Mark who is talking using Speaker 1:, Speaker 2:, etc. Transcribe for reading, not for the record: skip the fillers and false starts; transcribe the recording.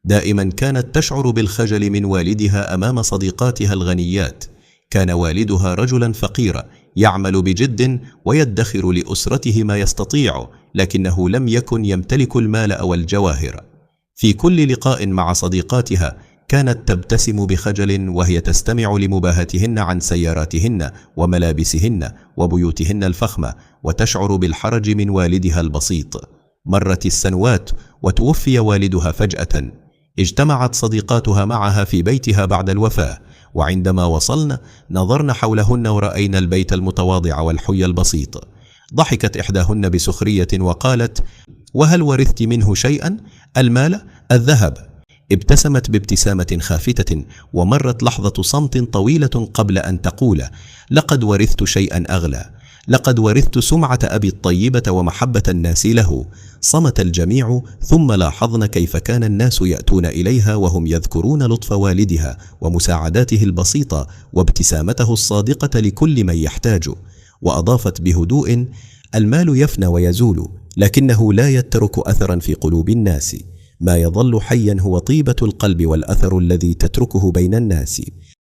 Speaker 1: دائما كانت تشعر بالخجل من والدها أمام صديقاتها الغنيات. كان والدها رجلا فقيرا يعمل بجد ويدخر لأسرته ما يستطيع، لكنه لم يكن يمتلك المال أو الجواهر. في كل لقاء مع صديقاتها كانت تبتسم بخجل وهي تستمع لمباهاتهن عن سياراتهن وملابسهن وبيوتهن الفخمة، وتشعر بالحرج من والدها البسيط. مرت السنوات وتوفي والدها فجأة. اجتمعت صديقاتها معها في بيتها بعد الوفاة، وعندما وصلن نظرن حولهن ورأينا البيت المتواضع والحي البسيط. ضحكت إحداهن بسخرية وقالت: وهل ورثت منه شيئا؟ المال؟ الذهب؟ ابتسمت بابتسامة خافتة، ومرت لحظة صمت طويلة قبل أن تقول: لقد ورثت شيئا أغلى، لقد ورثت سمعة أبي الطيبة ومحبة الناس له. صمت الجميع، ثم لاحظن كيف كان الناس يأتون إليها وهم يذكرون لطف والدها ومساعداته البسيطة وابتسامته الصادقة لكل من يحتاج. وأضافت بهدوء: المال يفنى ويزول، لكنه لا يترك أثرا في قلوب الناس. ما يظل حيا هو طيبة القلب والأثر الذي تتركه بين الناس.